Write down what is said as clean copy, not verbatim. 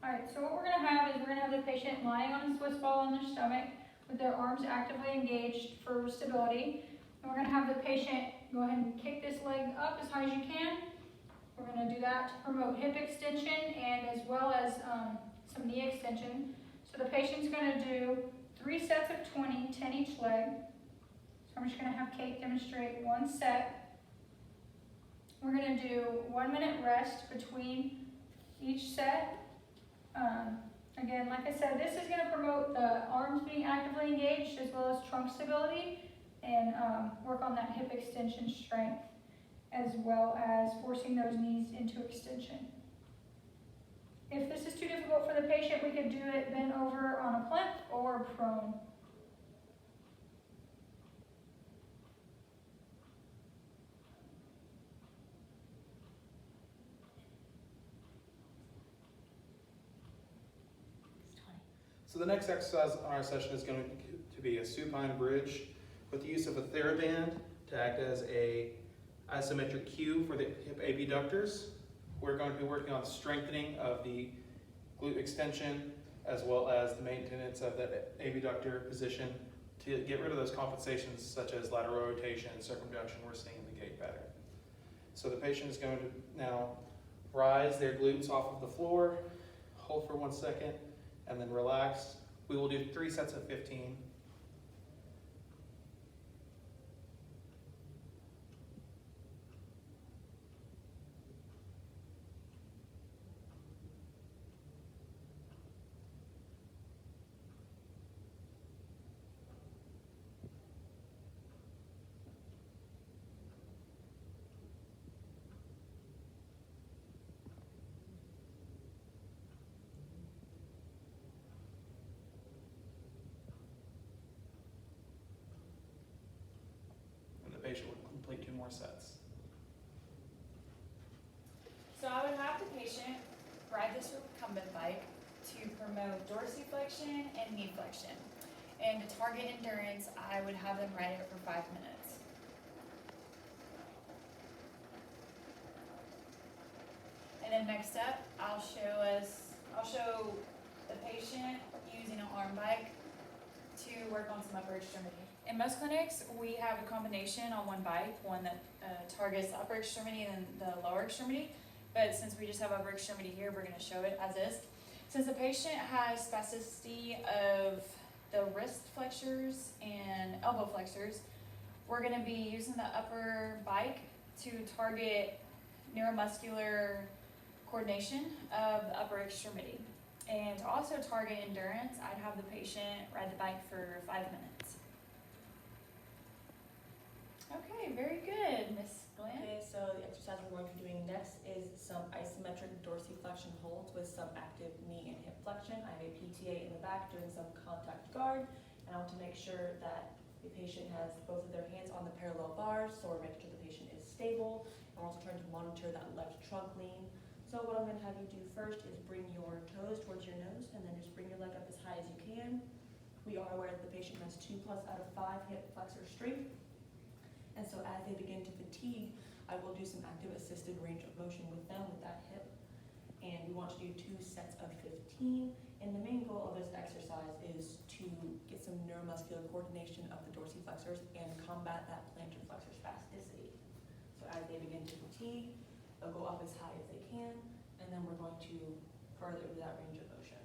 Alright, so what we're going to have is we're going to have the patient lying on a Swiss ball on their stomach with their arms actively engaged for stability. And we're going to have the patient go ahead and kick this leg up as high as you can. We're going to do that to promote hip extension and as well as some knee extension. So the patient's going to do 3 sets of 20, 10 each leg. So I'm just going to have Kate demonstrate one set. We're going to do 1 minute rest between each set. Again, like I said, this is going to promote the arms being actively engaged as well as trunk stability and work on that hip extension strength as well as forcing those knees into extension. If this is too difficult for the patient, we could do it bent over on a plinth or prone. So the next exercise on our session is going to be a supine bridge with the use of a TheraBand to act as a isometric cue for the hip abductors. We're going to be working on strengthening of the glute extension as well as the maintenance of that abductor position to get rid of those compensations such as lateral rotation and circumduction we're seeing in the gait pattern. So the patient is going to now rise their glutes off of the floor, hold for 1 second, and then relax. We will do 3 sets of 15. Patient would complete 2 more sets. So I would have the patient ride this recumbent bike to promote dorsiflexion and knee flexion. And to target endurance, I would have them ride it for 5 minutes. And then next up, I'll show the patient using an arm bike to work on some upper extremity. In most clinics, we have a combination on one bike, one that targets the upper extremity and the lower extremity. But since we just have upper extremity here, we're going to show it as is. Since the patient has spasticity of the wrist flexors and elbow flexors, we're going to be using the upper bike to target neuromuscular coordination of the upper extremity. And to also target endurance, I'd have the patient ride the bike for 5 minutes. Okay, very good, Miss Glenn. Okay, so the exercise we're going to be doing next is some isometric dorsiflexion holds with some active knee and hip flexion. I have a PTA in the back doing some contact guard, and I want to make sure that the patient has both of their hands on the parallel bars, so we're making sure the patient is stable. I'm also trying to monitor that left trunk lean. So what I'm going to have you do first is bring your toes towards your nose, and then just bring your leg up as high as you can. We are aware that the patient has 2+ out of 5 hip flexor strength. And so as they begin to fatigue, I will do some active assisted range of motion with them with that hip. And we want to do 2 sets of 15. And the main goal of this exercise is to get some neuromuscular coordination of the dorsiflexors and combat that plantar flexor spasticity. So as they begin to fatigue, they'll go up as high as they can, and then we're going to further into that range of motion.